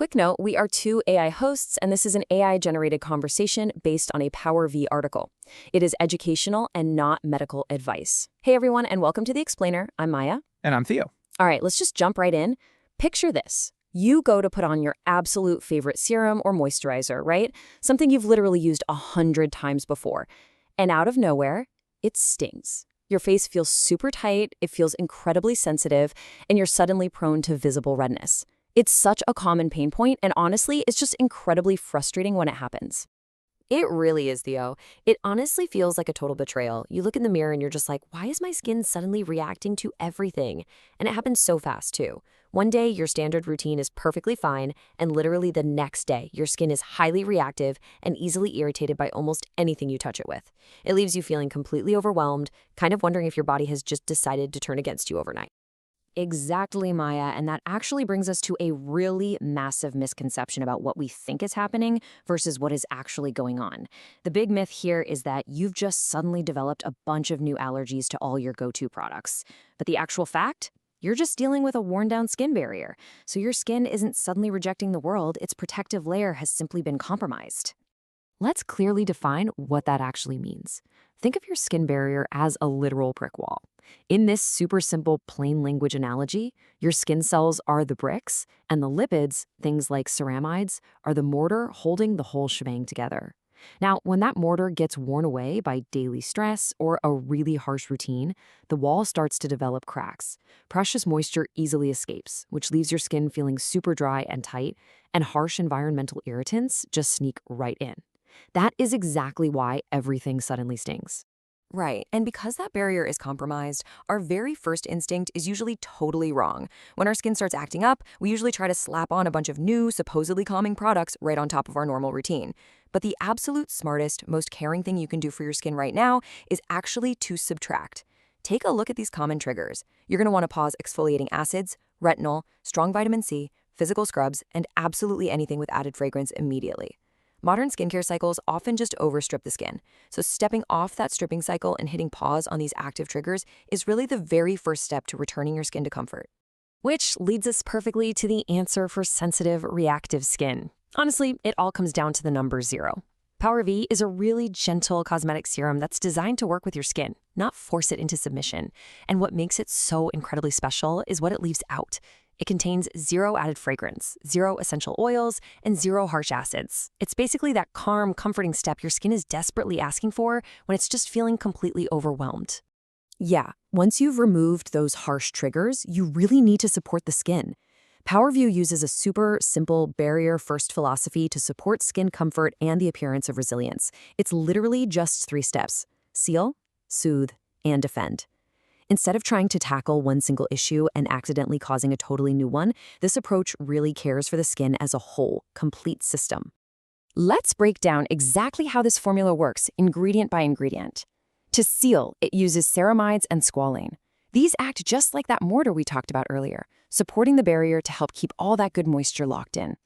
Quick note, we are two AI hosts, and this is an AI-generated conversation based on a PowerV article. It is educational and not medical advice. Hey everyone, and welcome to The Explainer. I'm Maya. And I'm Theo. All right, let's just jump right in. Picture this. You go to put on your absolute favorite serum or moisturizer, right? Something you've literally used 100 times before. And out of nowhere, it stings. Your face feels super tight, it feels incredibly sensitive, and you're suddenly prone to visible redness. It's such a common pain point, and honestly, it's just incredibly frustrating when it happens. It really is, Theo. It honestly feels like a total betrayal. You look in the mirror and you're just like, why is my skin suddenly reacting to everything? And it happens so fast, too. One day, your standard routine is perfectly fine, and literally the next day, your skin is highly reactive and easily irritated by almost anything you touch it with. It leaves you feeling completely overwhelmed, kind of wondering if your body has just decided to turn against you overnight. Exactly, Maya, and that actually brings us to a really massive misconception about what we think is happening versus what is actually going on. The big myth here is that you've just suddenly developed a bunch of new allergies to all your go-to products. But the actual fact? You're just dealing with a worn-down skin barrier. So your skin isn't suddenly rejecting the world, its protective layer has simply been compromised. Let's clearly define what that actually means. Think of your skin barrier as a literal brick wall. In this super simple plain language analogy, your skin cells are the bricks, and the lipids, things like ceramides, are the mortar holding the whole shebang together. Now, when that mortar gets worn away by daily stress or a really harsh routine, the wall starts to develop cracks. Precious moisture easily escapes, which leaves your skin feeling super dry and tight, and harsh environmental irritants just sneak right in. That is exactly why everything suddenly stings. Right, and because that barrier is compromised, our very first instinct is usually totally wrong. When our skin starts acting up, we usually try to slap on a bunch of new, supposedly calming products right on top of our normal routine. But the absolute smartest, most caring thing you can do for your skin right now is actually to subtract. Take a look at these common triggers. You're going to want to pause exfoliating acids, retinol, strong vitamin C, physical scrubs, and absolutely anything with added fragrance immediately. Modern skincare cycles often just overstrip the skin, so stepping off that stripping cycle and hitting pause on these active triggers is really the very first step to returning your skin to comfort. Which leads us perfectly to the answer for sensitive, reactive skin. Honestly, it all comes down to the number 0. PowerV is a really gentle cosmetic serum that's designed to work with your skin, not force it into submission. And what makes it so incredibly special is what it leaves out. It contains 0 added fragrance, 0 essential oils, and 0 harsh acids. It's basically that calm, comforting step your skin is desperately asking for when it's just feeling completely overwhelmed. Yeah, once you've removed those harsh triggers, you really need to support the skin. PowerV uses a super simple barrier-first philosophy to support skin comfort and the appearance of resilience. It's literally just 3 steps: seal, soothe, and defend. Instead of trying to tackle one single issue and accidentally causing a totally new one, this approach really cares for the skin as a whole, complete system. Let's break down exactly how this formula works, ingredient by ingredient. To seal, it uses ceramides and squalane. These act just like that mortar we talked about earlier, supporting the barrier to help keep all that good moisture locked in.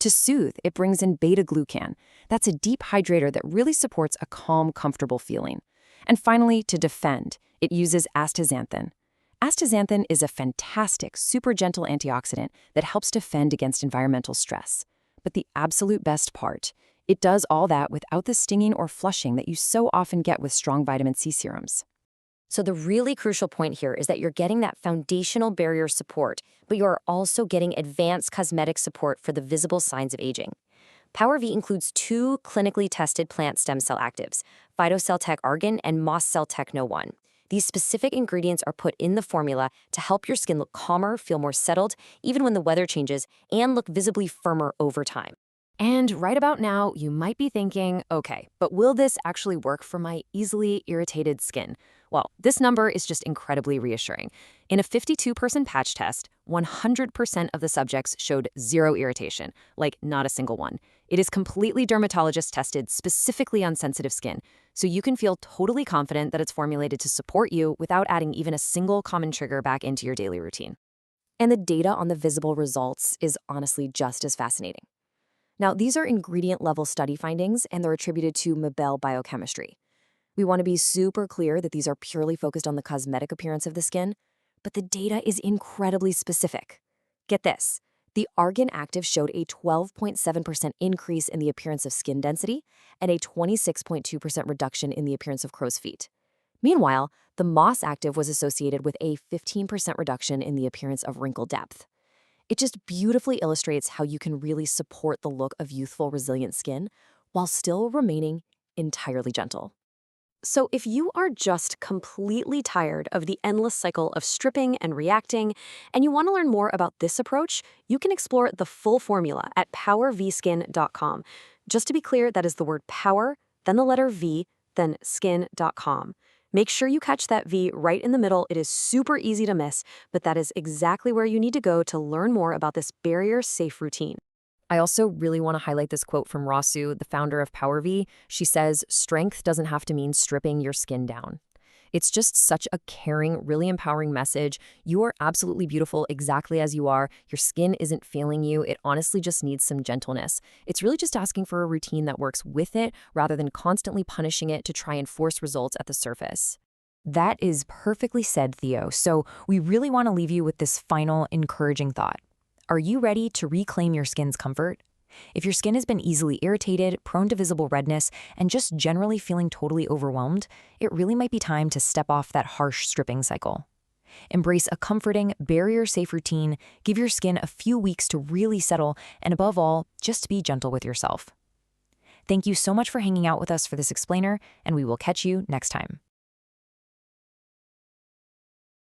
To soothe, it brings in beta-glucan. That's a deep hydrator that really supports a calm, comfortable feeling. And finally, to defend, it uses astaxanthin. Astaxanthin is a fantastic, super gentle antioxidant that helps defend against environmental stress. But the absolute best part, it does all that without the stinging or flushing that you so often get with strong vitamin C serums. So the really crucial point here is that you're getting that foundational barrier support, but you're also getting advanced cosmetic support for the visible signs of aging. PowerV includes 2 clinically tested plant stem cell actives, PhytoCell-Tech Argan and Moss-Cell-Techno-1. These specific ingredients are put in the formula to help your skin look calmer, feel more settled, even when the weather changes, and look visibly firmer over time. And right about now, you might be thinking, okay, but will this actually work for my easily irritated skin? Well, this number is just incredibly reassuring. In a 52-person patch test, 100% of the subjects showed 0 irritation, like not a single one. It is completely dermatologist-tested specifically on sensitive skin, so you can feel totally confident that it's formulated to support you without adding even a single common trigger back into your daily routine. And the data on the visible results is honestly just as fascinating. Now, these are ingredient-level study findings, and they're attributed to Mabel biochemistry. We want to be super clear that these are purely focused on the cosmetic appearance of the skin, but the data is incredibly specific. Get this. The Argan Active showed a 12.7% increase in the appearance of skin density and a 26.2% reduction in the appearance of crow's feet. Meanwhile, the Moss Active was associated with a 15% reduction in the appearance of wrinkle depth. It just beautifully illustrates how you can really support the look of youthful, resilient skin while still remaining entirely gentle. So if you are just completely tired of the endless cycle of stripping and reacting, and you want to learn more about this approach, you can explore the full formula at powervskin.com. Just to be clear, that is the word power, then the letter V, then skin.com. Make sure you catch that V right in the middle. It is super easy to miss, but that is exactly where you need to go to learn more about this barrier-safe routine. I also really want to highlight this quote from Rasu, the founder of PowerV. She says, "Strength doesn't have to mean stripping your skin down." It's just such a caring, really empowering message. You are absolutely beautiful exactly as you are. Your skin isn't failing you. It honestly just needs some gentleness. It's really just asking for a routine that works with it rather than constantly punishing it to try and force results at the surface. That is perfectly said, Theo. So we really want to leave you with this final encouraging thought. Are you ready to reclaim your skin's comfort? If your skin has been easily irritated, prone to visible redness, and just generally feeling totally overwhelmed, it really might be time to step off that harsh stripping cycle. Embrace a comforting, barrier-safe routine, give your skin a few weeks to really settle, and above all, just be gentle with yourself. Thank you so much for hanging out with us for this explainer, and we will catch you next time.